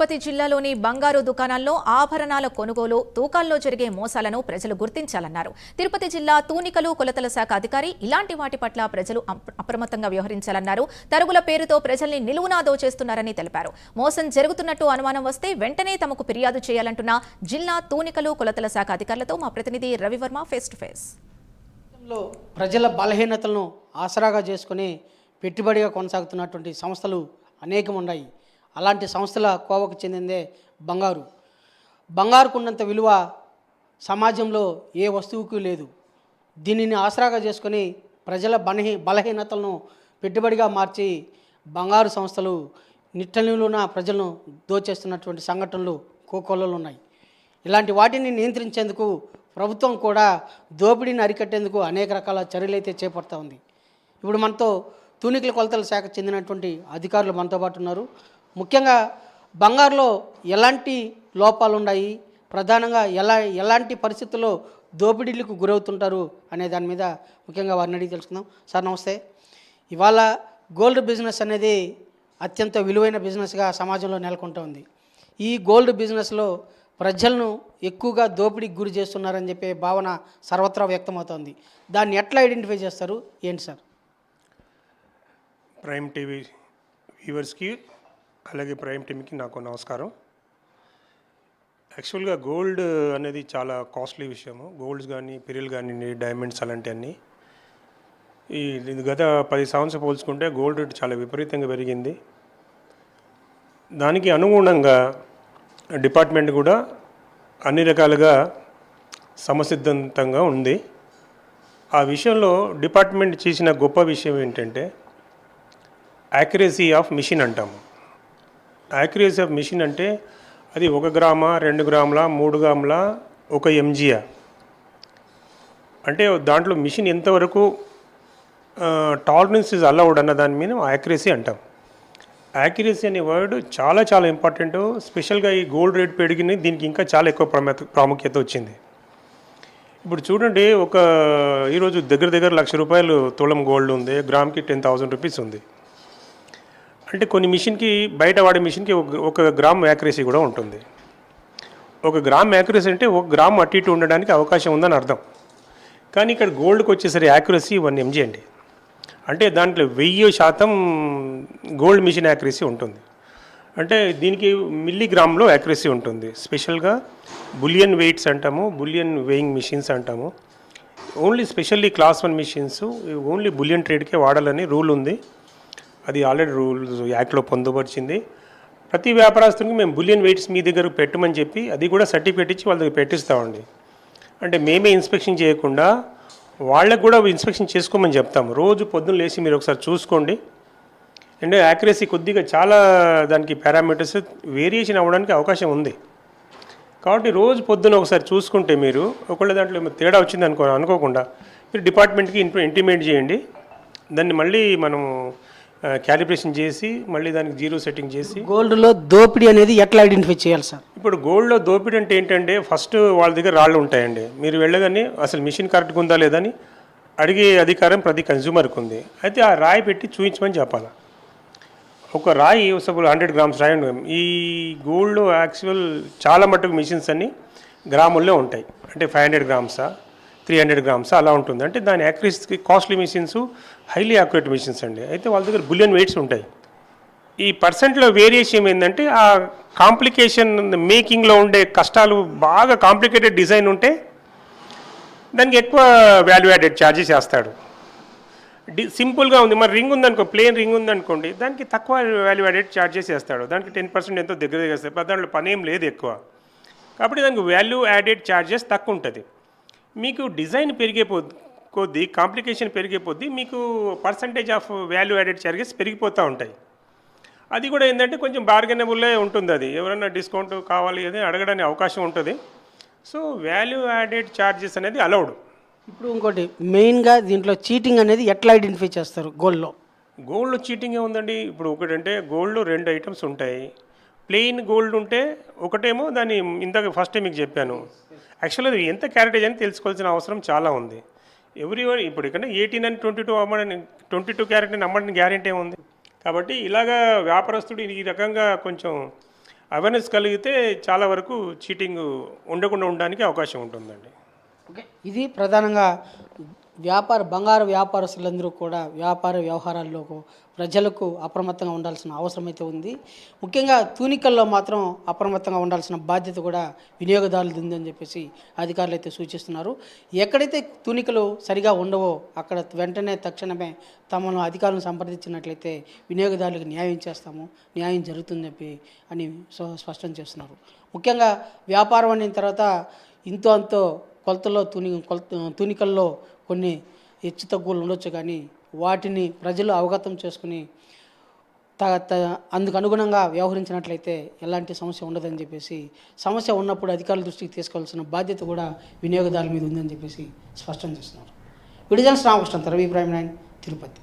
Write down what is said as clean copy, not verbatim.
తిరుపతి జిల్లాలోని బంగారు దుకాణాల్లో ఆభరణాల కొనుగోలు తూకాల్లో జరిగే మోసాలను ప్రజలు గుర్తించాలన్నారు. తిరుపతి జిల్లా తూనికలు కొలతల శాఖ అధికారి ఇలాంటి వాటి పట్ల ప్రజలు అప్రమత్తంగా వ్యవహరించాలన్నారు. తరుగుల పేరుతో ప్రజల్ని నిలువునా దోచేస్తున్నారని తెలిపారు. మోసం జరుగుతున్నట్టు అనుమానం వస్తే వెంటనే తమకు ఫిర్యాదు చేయాలంటున్న జిల్లా తూనికలు కొలతల శాఖ అధికారులతో మా ప్రతినిధి రవివర్మ ఫేస్ టు ఫేస్. ప్రజల బలహీనతలను ఆసరాగా చేసుకుని పెట్టుబడిగా కొనసాగుతున్నటువంటి సంస్థలు అనేకం ఉన్నాయి. అలాంటి సంస్థల కోవకు చెందిందే బంగారుకున్నంత విలువ సమాజంలో ఏ వస్తువుకు లేదు. దీనిని ఆసరాగా చేసుకొని ప్రజల బలహీనతలను పెట్టుబడిగా మార్చి బంగారు సంస్థలు నిట్టనిలున ప్రజలను దోచేస్తున్నటువంటి సంఘటనలు కోకొల్లలు ఉన్నాయి. ఇలాంటి వాటిని నియంత్రించేందుకు ప్రభుత్వం కూడా దోపిడీని అరికట్టేందుకు అనేక రకాల చర్యలు అయితే చేపడతా ఉంది. ఇప్పుడు మనతో తూనికల కొలతల శాఖ చెందినటువంటి అధికారులు మనతో పాటు ఉన్నారు. ముఖ్యంగా బంగారులో ఎలాంటి లోపాలు ఉన్నాయి, ప్రధానంగా ఎలాంటి పరిస్థితుల్లో దోపిడీలకు గురవుతుంటారు అనే దాని మీద ముఖ్యంగా వారిని అడిగి తెలుసుకుందాం. సార్ నమస్తే. ఇవాళ గోల్డ్ బిజినెస్ అనేది అత్యంత విలువైన బిజినెస్గా సమాజంలో నెలకొంటూ ఉంది. ఈ గోల్డ్ బిజినెస్లో ప్రజలను ఎక్కువగా దోపిడీకి గురి చేస్తున్నారని చెప్పే భావన సర్వత్రా వ్యక్తమవుతోంది. దాన్ని ఎట్లా ఐడెంటిఫై చేస్తారు, ఏంటి సార్? ప్రైమ్ టీవీ వ్యూవర్స్కి అలాగే ప్రైమ్ టీవీకి నాకు నమస్కారం. యాక్చువల్గా గోల్డ్ అనేది చాలా కాస్ట్లీ విషయము. గోల్డ్స్ కానీ పిరియల్ కానీ డైమండ్స్ అలాంటివన్నీ ఈ గత 10 సంవత్సరాలు పోల్చుకుంటే గోల్డ్ రేట్ చాలా విపరీతంగా పెరిగింది. దానికి అనుగుణంగా డిపార్ట్మెంట్ కూడా అన్ని రకాలుగా సమసిద్ధంగా ఉంది. ఆ విషయంలో డిపార్ట్మెంట్ చేసిన గొప్ప విషయం ఏంటంటే యాక్యురసీ ఆఫ్ మిషన్ అంటాము. యాక్యురసీ ఆఫ్ మిషన్ అంటే అది 1 గ్రామా 2 గ్రాముల 3 గ్రాముల 1 ఎంజియా అంటే దాంట్లో మిషన్ ఎంతవరకు టాలరెన్స్ ఇస్ అలౌడ్ అన్న దాని మీద యాక్యురసీ అంటాం. యాక్యురసీ అనే వర్డ్ చాలా చాలా ఇంపార్టెంట్. స్పెషల్గా ఈ గోల్డ్ రేట్ పెరిగింది, దీనికి ఇంకా చాలా ఎక్కువ ప్రాముఖ్యత వచ్చింది. ఇప్పుడు చూడండి, ఈరోజు దగ్గర ₹1,00,000 తులం గోల్డ్ ఉంది, గ్రామ్కి 10,000 రూపీస్ ఉంది. అంటే కొన్ని మిషన్కి బయట వాడే మిషన్కి 1 గ్రామ్ యాక్యురసీ కూడా ఉంటుంది. 1 గ్రామ్ యాక్యురసీ అంటే 1 గ్రామ్ అటు ఇటు ఉండడానికి అవకాశం ఉందని అర్థం. కానీ ఇక్కడ గోల్డ్కి వచ్చేసరి యాక్యురసీ 1 mg అండి. అంటే దాంట్లో 1000% గోల్డ్ మిషన్ యాక్యురసీ ఉంటుంది. అంటే దీనికి మిల్లీగ్రామ్లో యాక్యురసీ ఉంటుంది. స్పెషల్గా బులియన్ వెయిట్స్ అంటాము, బులియన్ వెయింగ్ మిషన్స్ అంటాము. Only specially class 1 machines only bullion ట్రేడ్కే వాడాలని రూల్ ఉంది. అది ఆల్రెడీ రూల్స్ యాక్ట్లో పొందుపరిచింది. ప్రతి వ్యాపారస్తునికి మేము బులియన్ వెయిట్స్ మీ దగ్గర పెట్టమని చెప్పి అది కూడా సర్టిఫికేట్ ఇచ్చి వాళ్ళ దగ్గర పెట్టిస్తామండి. అంటే మేమే ఇన్స్పెక్షన్ చేయకుండా వాళ్ళకు కూడా ఇన్స్పెక్షన్ చేసుకోమని చెప్తాము. రోజు పొద్దున్న లేచి మీరు ఒకసారి చూసుకోండి. అంటే యాక్యురసీ కొద్దిగా చాలా దానికి పారామీటర్స్ వేరియేషన్ అవ్వడానికి అవకాశం ఉంది. కాబట్టి రోజు పొద్దున్న ఒకసారి చూసుకుంటే మీరు ఒకవేళ దాంట్లో తేడా వచ్చింది అనుకోకుండా మీరు డిపార్ట్మెంట్కి ఇంటిమేట్ చేయండి. దాన్ని మళ్ళీ మనం క్యాలిబ్రేషన్ చేసి మళ్ళీ దానికి జీరో సెట్టింగ్ చేసి. గోల్డ్లో దోపిడీ అనేది ఎట్లా ఐడెంటిఫై చేయాలి సార్? ఇప్పుడు గోల్డ్లో దోపిడీ అంటే ఏంటంటే ఫస్ట్ వాళ్ళ దగ్గర రాళ్ళు ఉంటాయండి. మీరు వెళ్ళగానే అసలు మిషన్ కరెక్ట్గా ఉందా లేదని అడిగే అధికారం ప్రతి కన్జ్యూమర్కి ఉంది. అయితే ఆ రాయి పెట్టి చూపించమని చెప్పాలి. ఒక రాయి 100 గ్రామ్స్ రాయి ఉంది. ఈ గోల్డ్లో యాక్చువల్ చాలా మట్టుకు మిషన్స్ అన్ని గ్రాముల్లో ఉంటాయి. అంటే 500 గ్రామ్సా 300 గ్రామ్స్ అలా ఉంటుంది. అంటే దాని accuracy costly machines highly accurate machines అండి. అయితే వాళ్ళ దగ్గర బులియన్ వెయిట్స్ ఉంటాయి. ఈ పర్సెంట్లో వేరియేషన్ ఏంటంటే ఆ కాంప్లికేషన్ మేకింగ్లో ఉండే కష్టాలు, బాగా కాంప్లికేటెడ్ డిజైన్ ఉంటే దానికి ఎక్కువ వాల్యూ యాడెడ్ ఛార్జెస్ వేస్తాడు. సింపుల్గా ఉంది, మరి రింగ్ ఉందనుకో, ప్లేన్ రింగ్ ఉందనుకోండి, దానికి తక్కువ వాల్యూ యాడెడ్ ఛార్జెస్ వేస్తాడు. దానికి 10% ఎంతో దగ్గర వేస్తాడు. దాంట్లో పనేం లేదు ఎక్కువ. కాబట్టి దానికి వాల్యూ యాడెడ్ ఛార్జెస్ తక్కువ ఉంటుంది. మీకు డిజైన్ పెరిగే కొద్దీ, కాంప్లికేషన్ పెరిగే కొద్దీ మీకు percentage of value added charges పెరిగిపోతూ ఉంటాయి. అది కూడా ఏంటంటే కొంచెం బార్గెనబుల్లే ఉంటుంది. అది ఎవరైనా డిస్కౌంట్ కావాలి అని అడగడానికి అవకాశం ఉంటుంది. సో వాల్యూ యాడెడ్ ఛార్జెస్ అనేది అలౌడ్. ఇప్పుడు ఇంకోటి మెయిన్గా దీంట్లో చీటింగ్ అనేది ఎట్లా ఐడెంటిఫై చేస్తారు? గోల్డ్లో చీటింగ్ ఏముందండి? ఇప్పుడు ఒకటంటే గోల్డ్లో 2 ఐటమ్స్ ఉంటాయి. ప్లెయిన్ గోల్డ్ ఉంటే ఒకటేమో దాన్ని ఇందాక ఫస్ట్ టైం మీకు చెప్పాను. యాక్చువల్గా అది ఎంత క్యారెటేజ్ అని తెలుసుకోవాల్సిన అవసరం చాలా ఉంది. ఇప్పుడు ఇక్కడ 18 అని 22 క్యారెట్ అని అమ్మడానికి గ్యారెంటీ ఏముంది? కాబట్టి ఇలాగా వ్యాపారస్తుడు ఈ రకంగా కొంచెం అవేర్నెస్ కలిగితే చాలా వరకు చీటింగ్ ఉండకుండా ఉండడానికి అవకాశం ఉంటుందండి. ఓకే, ఇది ప్రధానంగా బంగారు వ్యాపారస్తులందరూ కూడా వ్యాపార వ్యవహారాల్లో ప్రజలకు అప్రమత్తంగా ఉండాల్సిన అవసరం అయితే ఉంది. ముఖ్యంగా తూనికల్లో మాత్రం అప్రమత్తంగా ఉండాల్సిన బాధ్యత కూడా వినియోగదారులది ఉందని చెప్పేసి అధికారులు అయితే సూచిస్తున్నారు. ఎక్కడైతే తూనికలు సరిగా ఉండవో అక్కడ వెంటనే తక్షణమే తమను అధికారులను సంప్రదించినట్లయితే వినియోగదారులకు న్యాయం చేస్తాము, న్యాయం జరుగుతుందని చెప్పి అని స్పష్టం చేస్తున్నారు. ముఖ్యంగా వ్యాపారం అయిన తర్వాత ఇంతో అంతో కొలతల్లో తూనికల్లో కొన్ని హెచ్చు తగ్గులు ఉండొచ్చు, కానీ వాటిని ప్రజలు అవగతం చేసుకుని అందుకు అనుగుణంగా వ్యవహరించినట్లయితే ఎలాంటి సమస్య ఉండదని చెప్పేసి, సమస్య ఉన్నప్పుడు అధికారుల దృష్టికి తీసుకోవాల్సిన బాధ్యత కూడా వినియోగదారుల మీద ఉందని చెప్పేసి స్పష్టం చేస్తున్నారు. విడుదల రామకృష్ణ, రవి ప్రైమ్ 9, తిరుపతి.